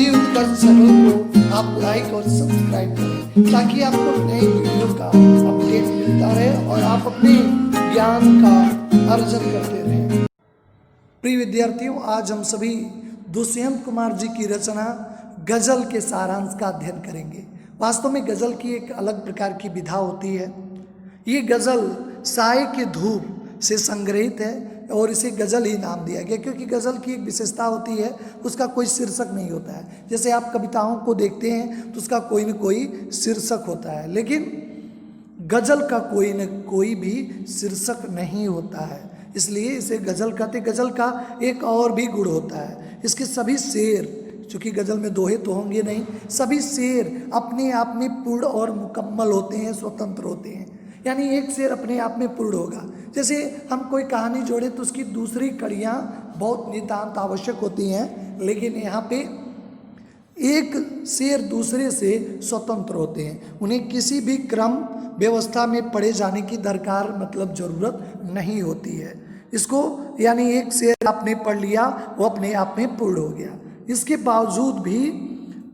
हिंदी उत्कर्ष channel को आप like और सब्सक्राइब करें ताकि आपको नई वीडियो का अपडेट मिलता रहे और आप अपने ज्ञान का अर्जन करते रहें। प्रिय विद्यार्थियों, आज हम सभी दुष्यंत कुमार जी की रचना गजल के सारांश का अध्ययन करेंगे। वास्तव में गजल की एक अलग प्रकार की विधा होती है। ये गजल साए के धूप से संग्रहित है और इसे गजल ही नाम दिया गया क्योंकि गजल की एक विशेषता होती है, उसका कोई शीर्षक नहीं होता है। जैसे आप कविताओं को देखते हैं तो उसका कोई न कोई शीर्षक होता है, लेकिन गजल का कोई न कोई भी शीर्षक नहीं होता है, इसलिए इसे गजल कहते। गजल का एक और भी गुण होता है, इसके सभी शेर, चूँकि गजल में दोहे तो होंगे नहीं, सभी शेर अपने आप में पूर्ण और मुकम्मल होते हैं, स्वतंत्र होते हैं। यानी एक शेर अपने आप में पूर्ण होगा। जैसे हम कोई कहानी जोड़े तो उसकी दूसरी कड़ियाँ बहुत नितांत आवश्यक होती हैं, लेकिन यहाँ पे एक शेर दूसरे से स्वतंत्र होते हैं, उन्हें किसी भी क्रम व्यवस्था में पढ़े जाने की दरकार मतलब ज़रूरत नहीं होती है। इसको यानी एक शेर आपने पढ़ लिया, वो अपने आप में पूर्ण हो गया। इसके बावजूद भी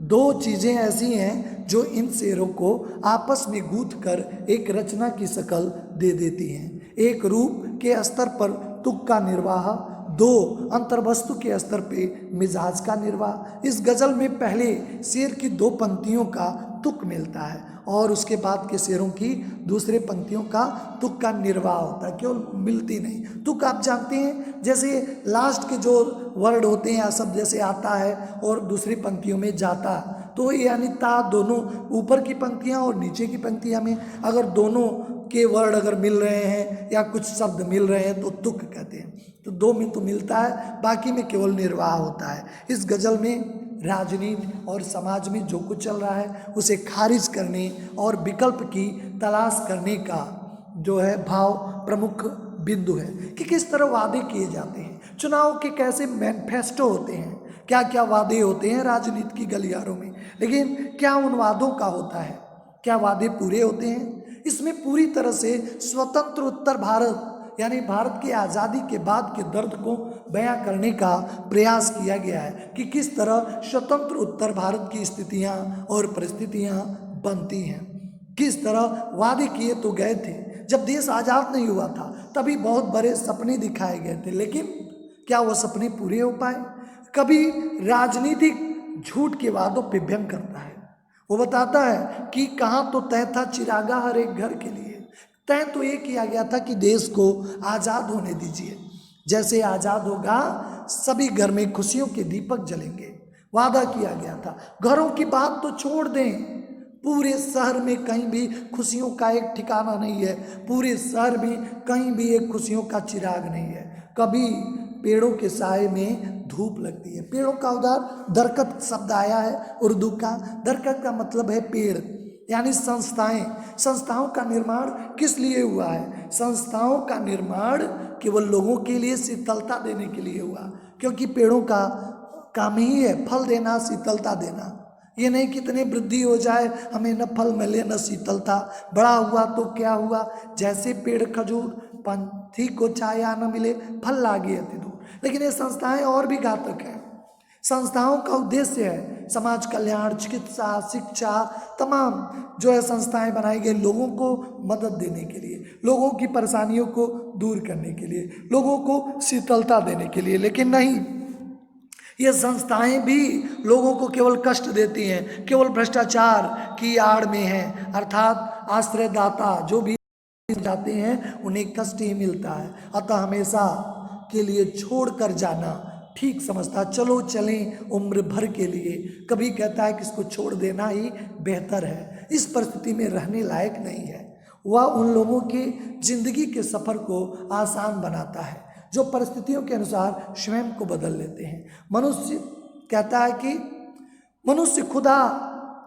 दो चीज़ें ऐसी हैं जो इन शेरों को आपस में गूंथ कर एक रचना की शक्ल दे देती हैं। एक रूप के स्तर पर तुक का निर्वाह, दो अंतर्वस्तु के स्तर पे मिजाज का निर्वाह। इस गज़ल में पहले शेर की दो पंक्तियों का तुक मिलता है और उसके बाद के शेरों की दूसरे पंक्तियों का तुक का निर्वाह होता है, केवल मिलती नहीं। तुक आप जानते हैं, जैसे लास्ट के जो वर्ड होते हैं या शब्द जैसे आता है और दूसरी पंक्तियों में जाता, तो यानी ता दोनों ऊपर की पंक्तियाँ और नीचे की पंक्तियाँ में अगर दोनों के वर्ड अगर मिल रहे हैं या कुछ शब्द मिल रहे हैं तो तुक कहते हैं। तो दो में तो मिलता है, बाकी में केवल निर्वाह होता है। इस गज़ल में राजनीति और समाज में जो कुछ चल रहा है उसे खारिज करने और विकल्प की तलाश करने का जो है भाव प्रमुख बिंदु है कि किस तरह वादे किए जाते हैं, चुनाव के कैसे मैनिफेस्टो होते हैं, क्या क्या वादे होते हैं राजनीति की गलियारों में, लेकिन क्या उन वादों का होता है, क्या वादे पूरे होते हैं। इसमें पूरी तरह से स्वतंत्र उत्तर भारत यानी भारत की आज़ादी के बाद के दर्द को बयां करने का प्रयास किया गया है कि किस तरह स्वतंत्र उत्तर भारत की स्थितियां और परिस्थितियां बनती हैं। किस तरह वादे किए तो गए थे, जब देश आज़ाद नहीं हुआ था तभी बहुत बड़े सपने दिखाए गए थे, लेकिन क्या वो सपने पूरे हो पाए। कभी राजनीतिक झूठ के वादों पे व्यंग करता है, वो बताता है कि कहाँ तो तय था चिरागा हर एक घर के लिए। तय तो ये किया गया था कि देश को आज़ाद होने दीजिए, जैसे आज़ाद होगा सभी घर में खुशियों के दीपक जलेंगे, वादा किया गया था। घरों की बात तो छोड़ दें, पूरे शहर में कहीं भी खुशियों का एक ठिकाना नहीं है, पूरे शहर में कहीं भी एक खुशियों का चिराग नहीं है। कभी पेड़ों के साए में धूप लगती है। पेड़ों का उदाहरण दरकत शब्द आया है उर्दू का, दरकत का मतलब है पेड़, यानी संस्थाओं का निर्माण किस लिए हुआ है। संस्थाओं का निर्माण केवल लोगों के लिए शीतलता देने के लिए हुआ, क्योंकि पेड़ों का काम ही है फल देना, शीतलता देना। ये नहीं कितने वृद्धि हो जाए हमें न फल मिले न शीतलता, बड़ा हुआ तो क्या हुआ, जैसे पेड़ खजूर पंथी को छाया न मिले फल लागे अति दूर। लेकिन ये संस्थाएं और भी घातक हैं। संस्थाओं का उद्देश्य है समाज कल्याण, चिकित्सा, शिक्षा, तमाम जो है संस्थाएं बनाई गई लोगों को मदद देने के लिए, लोगों की परेशानियों को दूर करने के लिए, लोगों को शीतलता देने के लिए। लेकिन नहीं, ये संस्थाएं भी लोगों को केवल कष्ट देती हैं, केवल भ्रष्टाचार की आड़ में हैं, अर्थात आश्रयदाता जो भी जाते हैं उन्हें कष्ट ही मिलता है। अतः हमेशा के लिए छोड़ कर जाना ठीक समझता, चलो चलें उम्र भर के लिए, कभी कहता है कि इसको छोड़ देना ही बेहतर है। इस परिस्थिति में रहने लायक नहीं है। वह उन लोगों के जिंदगी के सफ़र को आसान बनाता है जो परिस्थितियों के अनुसार स्वयं को बदल लेते हैं। मनुष्य कहता है कि मनुष्य खुदा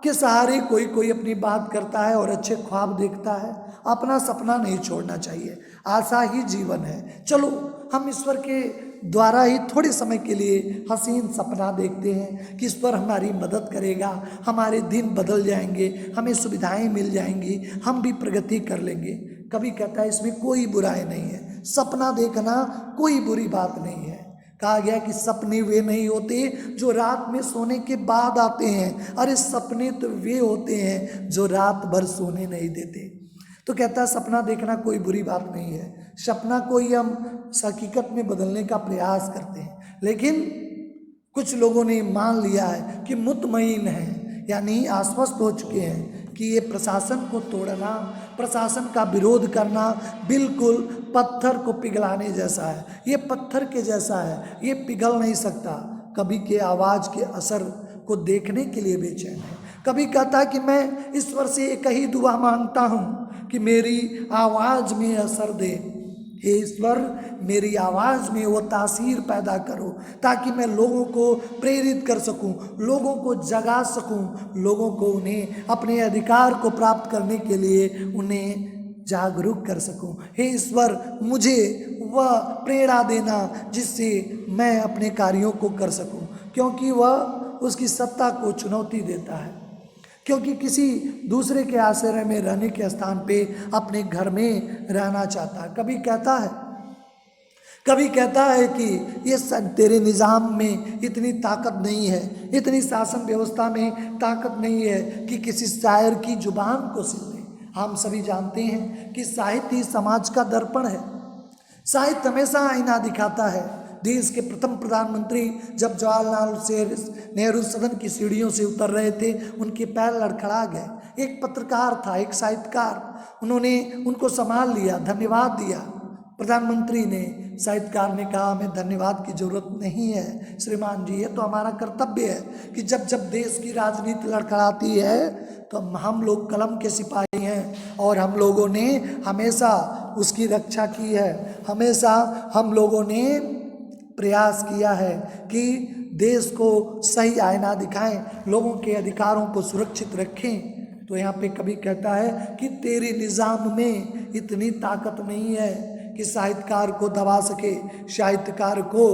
के सहारे कोई कोई अपनी बात करता है और अच्छे ख्वाब देखता है। अपना सपना नहीं छोड़ना चाहिए, आशा ही जीवन है। चलो हम ईश्वर के द्वारा ही थोड़े समय के लिए हसीन सपना देखते हैं कि ईश्वर हमारी मदद करेगा, हमारे दिन बदल जाएंगे, हमें सुविधाएं मिल जाएंगी, हम भी प्रगति कर लेंगे। कभी कहता है इसमें कोई बुराई नहीं है, सपना देखना कोई बुरी बात नहीं है। कहा गया कि सपने वे नहीं होते जो रात में सोने के बाद आते हैं, अरे सपने तो वे होते हैं जो रात भर सोने नहीं देते। तो कहता है सपना देखना कोई बुरी बात नहीं है, सपना को ही हम हकीकत में बदलने का प्रयास करते हैं। लेकिन कुछ लोगों ने मान लिया है कि मुतमईन है, यानी आश्वस्त हो चुके हैं कि ये प्रशासन को तोड़ना, प्रशासन का विरोध करना बिल्कुल पत्थर को पिघलाने जैसा है। ये पत्थर के जैसा है, ये पिघल नहीं सकता। कभी के आवाज़ के असर को देखने के लिए बेचैन है। कभी कहता है कि मैं ईश्वर से एक ही दुआ मांगता हूँ कि मेरी आवाज़ में असर दे, हे ईश्वर मेरी आवाज़ में वो तासीर पैदा करो ताकि मैं लोगों को प्रेरित कर सकूं, लोगों को जगा सकूं, लोगों को उन्हें अपने अधिकार को प्राप्त करने के लिए उन्हें जागरूक कर सकूं। हे ईश्वर मुझे वह प्रेरणा देना जिससे मैं अपने कार्यों को कर सकूं, क्योंकि वह उसकी सत्ता को चुनौती देता है, क्योंकि किसी दूसरे के आश्रय में रहने के स्थान पे अपने घर में रहना चाहता है। कभी कहता है कि ये तेरे निज़ाम में इतनी ताकत नहीं है, इतनी शासन व्यवस्था में ताकत नहीं है कि किसी शायर की जुबान को सिल दे। हम सभी जानते हैं कि साहित्य ही समाज का दर्पण है। साहित्य हमेशा आईना दिखाता है। देश के प्रथम प्रधानमंत्री जब जवाहरलाल नेहरू सदन की सीढ़ियों से उतर रहे थे, उनके पैर लड़खड़ा गए। एक पत्रकार था, एक साहित्यकार, उन्होंने उनको संभाल लिया, धन्यवाद दिया। प्रधानमंत्री ने, साहित्यकार ने कहा हमें धन्यवाद की जरूरत नहीं है श्रीमान जी, ये तो हमारा कर्तव्य है कि जब जब देश की राजनीति लड़खड़ाती है तो हम लोग कलम के सिपाही हैं और हम लोगों ने हमेशा उसकी रक्षा की है। हमेशा हम लोगों ने प्रयास किया है कि देश को सही आईना दिखाएं, लोगों के अधिकारों को सुरक्षित रखें। तो यहाँ पे कभी कहता है कि तेरे निज़ाम में इतनी ताकत नहीं है कि साहित्यकार को दबा सके, साहित्यकार को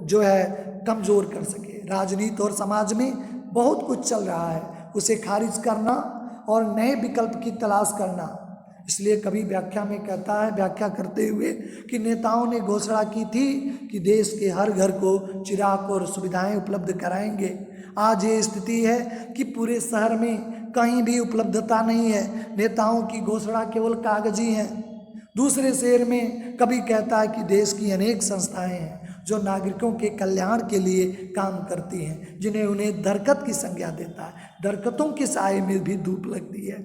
जो है कमज़ोर कर सके। राजनीति और समाज में बहुत कुछ चल रहा है, उसे खारिज करना और नए विकल्प की तलाश करना। इसलिए कभी व्याख्या में कहता है, व्याख्या करते हुए, कि नेताओं ने घोषणा की थी कि देश के हर घर को चिराग और सुविधाएं उपलब्ध कराएंगे। आज ये स्थिति है कि पूरे शहर में कहीं भी उपलब्धता नहीं है। नेताओं की घोषणा केवल कागजी है। दूसरे शहर में कभी कहता है कि देश की अनेक संस्थाएं हैं जो नागरिकों के कल्याण के लिए काम करती हैं, जिन्हें उन्हें दरकत की संज्ञा देता है। दरकतों के साए में भी धूप लगती है।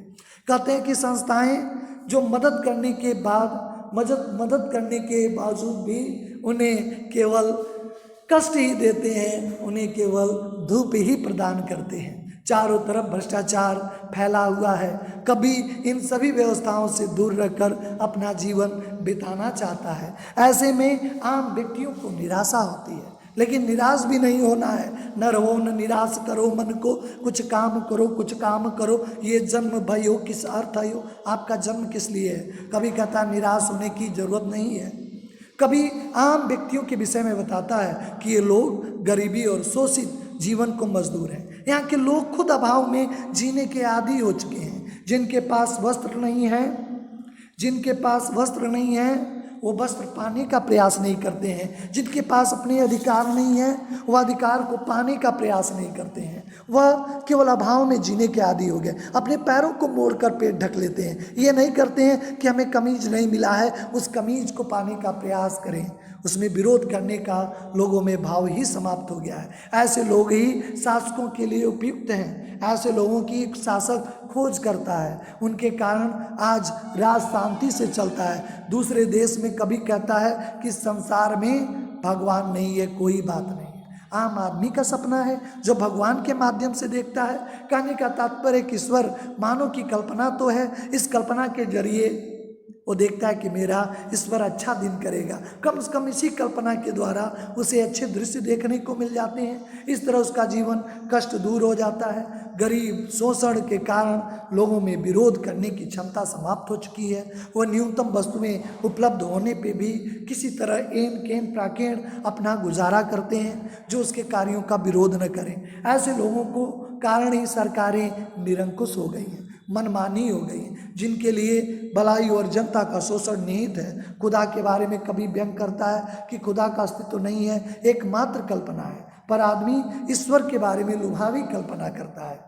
कहते हैं कि संस्थाएं जो मदद करने के बावजूद भी उन्हें केवल कष्ट ही देते हैं, उन्हें केवल धूप ही प्रदान करते हैं। चारों तरफ भ्रष्टाचार फैला हुआ है। कभी इन सभी व्यवस्थाओं से दूर रहकर अपना जीवन बिताना चाहता है। ऐसे में आम व्यक्तियों को निराशा होती है, लेकिन निराश भी नहीं होना है। न रहो न निराश करो मन को, कुछ काम करो, कुछ काम करो। ये जन्म भयो किस अर्थ आयो, आपका जन्म किस लिए है। कभी कहता निराश होने की जरूरत नहीं है। कभी आम व्यक्तियों के विषय में बताता है कि ये लोग गरीबी और शोषित जीवन को मजदूर हैं। यहाँ के लोग खुद अभाव में जीने के आदी हो चुके हैं। जिनके पास वस्त्र नहीं है वो वस्त्र पाने का प्रयास नहीं करते हैं। जिनके पास अपने अधिकार नहीं है वह अधिकार को पाने का प्रयास नहीं करते हैं। वह केवल अभाव में जीने के आदी हो गए। अपने पैरों को मोड़कर पेट ढक लेते हैं। ये नहीं करते हैं कि हमें कमीज नहीं मिला है, उस कमीज को पाने का प्रयास करें। उसमें विरोध करने का लोगों में भाव ही समाप्त हो गया है। ऐसे लोग ही शासकों के लिए उपयुक्त हैं। ऐसे लोगों की एक शासक खोज करता है, उनके कारण आज राज शांति से चलता है। दूसरे देश में कभी कहता है कि संसार में भगवान नहीं है, कोई बात नहीं। आम आदमी का सपना है जो भगवान के माध्यम से देखता है। कहने का तात्पर्य कि ईश्वर मानव की कल्पना तो है, इस कल्पना के जरिए वो देखता है कि मेरा ईश्वर अच्छा दिन करेगा। कम से कम इसी कल्पना के द्वारा उसे अच्छे दृश्य देखने को मिल जाते हैं। इस तरह उसका जीवन कष्ट दूर हो जाता है। गरीब शोषण के कारण लोगों में विरोध करने की क्षमता समाप्त हो चुकी है। वह न्यूनतम वस्तुएं उपलब्ध होने पे भी किसी तरह एन केन प्राकेण अपना गुजारा करते हैं जो उसके कार्यों का विरोध न करें। ऐसे लोगों को कारण ही सरकारें निरंकुश हो गई हैं, मनमानी हो गई है। जिनके लिए भलाई और जनता का शोषण निहित है। खुदा के बारे में कभी व्यंग करता है कि खुदा का अस्तित्व नहीं है, एकमात्र कल्पना है। पर आदमी ईश्वर के बारे में लुभावी कल्पना करता है।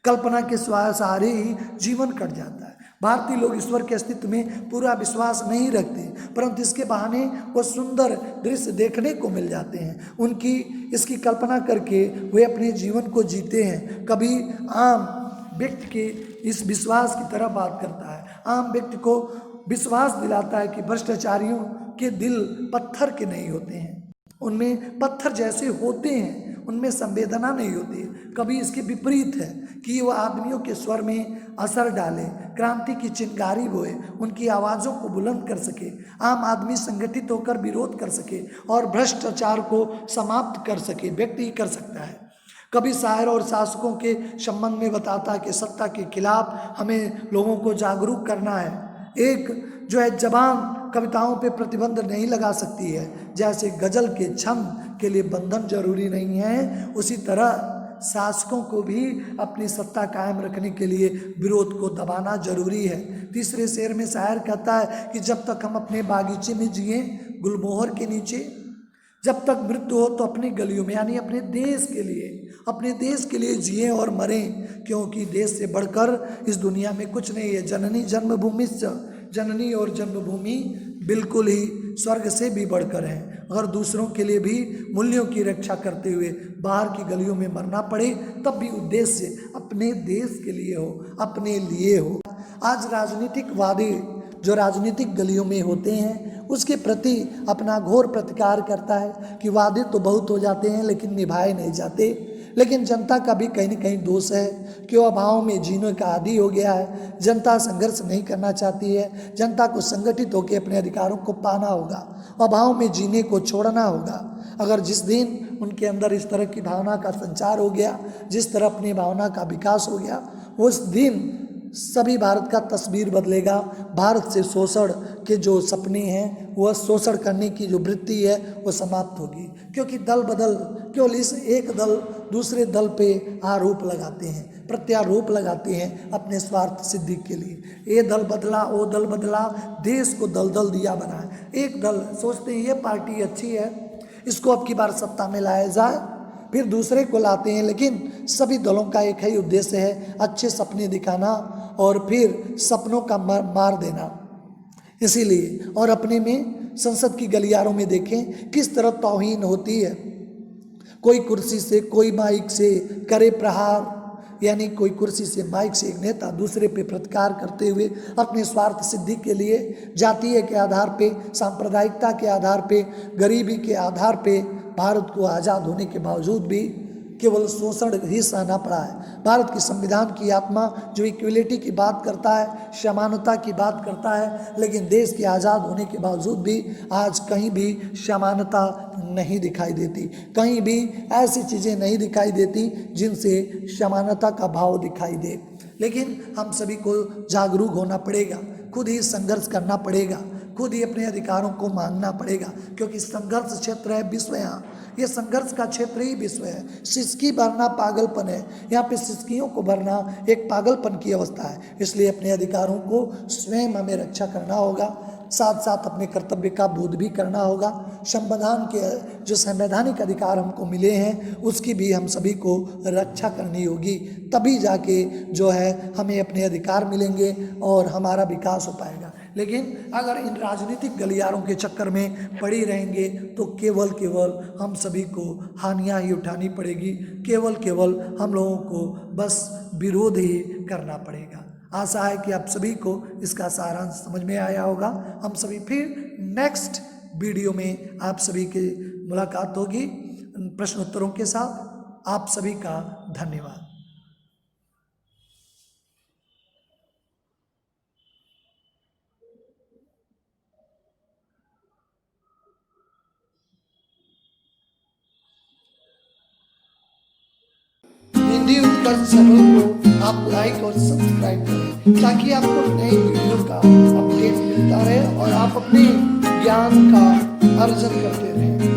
कल्पना के सहारे ही जीवन कट जाता है। भारतीय लोग ईश्वर के अस्तित्व में पूरा विश्वास नहीं रखते, परंतु इसके बहाने वो सुंदर दृश्य देखने को मिल जाते हैं। उनकी इसकी कल्पना करके वे अपने जीवन को जीते हैं। कभी आम व्यक्ति के इस विश्वास की तरह बात करता है। आम व्यक्ति को विश्वास दिलाता है कि भ्रष्टाचारियों के दिल पत्थर के नहीं होते हैं, उनमें पत्थर जैसे होते हैं, उनमें संवेदना नहीं होती है। कभी इसके विपरीत है कि वह आदमियों के स्वर में असर डाले, क्रांति की चिंगारी बोए, उनकी आवाज़ों को बुलंद कर सके, आम आदमी संगठित होकर विरोध कर सके और भ्रष्टाचार को समाप्त कर सके। व्यक्ति ही कर सकता है। कभी शायर और शासकों के संबंध में बताता है कि सत्ता के खिलाफ हमें लोगों को जागरूक करना है। एक जो है जबान कविताओं पे प्रतिबंध नहीं लगा सकती है। जैसे गजल के छंद के लिए बंधन जरूरी नहीं है, उसी तरह शासकों को भी अपनी सत्ता कायम रखने के लिए विरोध को दबाना जरूरी है। तीसरे शेर में शायर कहता है कि जब तक हम अपने बागीचे में जिए गुलमोहर के नीचे, जब तक मृत्यु हो तो अपनी गलियों में, यानी अपने देश के लिए जिए और मरें, क्योंकि देश से बढ़कर इस दुनिया में कुछ नहीं है। जननी जन्मभूमिश्च, जननी और जन्मभूमि बिल्कुल ही स्वर्ग से भी बढ़कर है। अगर दूसरों के लिए भी मूल्यों की रक्षा करते हुए बाहर की गलियों में मरना पड़े, तब भी उद्देश्य अपने देश के लिए हो, अपने लिए हो। आज राजनीतिक वादे जो राजनीतिक गलियों में होते हैं, उसके प्रति अपना घोर प्रतिकार करता है कि वादे तो बहुत हो जाते हैं लेकिन निभाए नहीं जाते। लेकिन जनता का भी कहीं न कहीं दोष है कि वो अभाव में जीने का आदी हो गया है। जनता संघर्ष नहीं करना चाहती है। जनता को संगठित होकर अपने अधिकारों को पाना होगा, अभाव में जीने को छोड़ना होगा। अगर जिस दिन उनके अंदर इस तरह की भावना का संचार हो गया, जिस तरह अपनी भावना का विकास हो गया, उस दिन सभी भारत का तस्वीर बदलेगा। भारत से शोषण के जो सपने हैं, वह शोषण करने की जो वृत्ति है वो समाप्त होगी। क्योंकि दल बदल, केवल इस एक दल दूसरे दल पे आरोप लगाते हैं, प्रत्यारोप लगाते हैं अपने स्वार्थ सिद्धि के लिए। ये दल बदला, वो दल बदला, देश को दलदल दिया बना है। एक दल सोचते हैं ये पार्टी अच्छी है, इसको अब की बार सत्ता में लाया जाए, फिर दूसरे को लाते हैं। लेकिन सभी दलों का एक ही उद्देश्य है, अच्छे सपने दिखाना और फिर सपनों का मार देना। इसीलिए और अपने में संसद की गलियारों में देखें किस तरह तौहीन होती है। कोई कुर्सी से, कोई माइक से करे प्रहार, यानी कोई कुर्सी से, माइक से एक नेता दूसरे पे प्रतिकार करते हुए अपने स्वार्थ सिद्धि के लिए जातीय के आधार पे, सांप्रदायिकता के आधार पे, गरीबी के आधार पे भारत को आज़ाद होने के बावजूद भी केवल शोषण ही सहना पड़ा है। भारत की संविधान की आत्मा जो इक्वलिटी की बात करता है, समानता की बात करता है, लेकिन देश के आज़ाद होने के बावजूद भी आज कहीं भी समानता नहीं दिखाई देती। कहीं भी ऐसी चीज़ें नहीं दिखाई देती जिनसे समानता का भाव दिखाई दे। लेकिन हम सभी को जागरूक होना पड़ेगा, खुद ही संघर्ष करना पड़ेगा, खुद ही अपने अधिकारों को मांगना पड़ेगा। क्योंकि संघर्ष क्षेत्र है विश्व, यहाँ ये संघर्ष का क्षेत्र ही विश्व है। सिसकी भरना पागलपन है, यहाँ पे सिसकियों को भरना एक पागलपन की अवस्था है। इसलिए अपने अधिकारों को स्वयं हमें रक्षा करना होगा, साथ साथ अपने कर्तव्य का बोध भी करना होगा। संविधान के जो संवैधानिक अधिकार हमको मिले हैं उसकी भी हम सभी को रक्षा करनी होगी, तभी जाके जो है हमें अपने अधिकार मिलेंगे और हमारा विकास हो पाएगा। लेकिन अगर इन राजनीतिक गलियारों के चक्कर में पड़ी रहेंगे तो केवल हम सभी को हानियां ही उठानी पड़ेगी। केवल हम लोगों को बस विरोध ही करना पड़ेगा। आशा है कि आप सभी को इसका सारांश समझ में आया होगा। हम सभी फिर नेक्स्ट वीडियो में आप सभी की मुलाकात होगी प्रश्न उत्तरों के साथ। आप सभी का धन्यवाद। हिंदी उत्कर्ष चैनल को आप लाइक और सब्सक्राइब करें ताकि आपको नई वीडियो का अपडेट मिलता रहे और आप अपने ज्ञान का अर्जन करते रहें।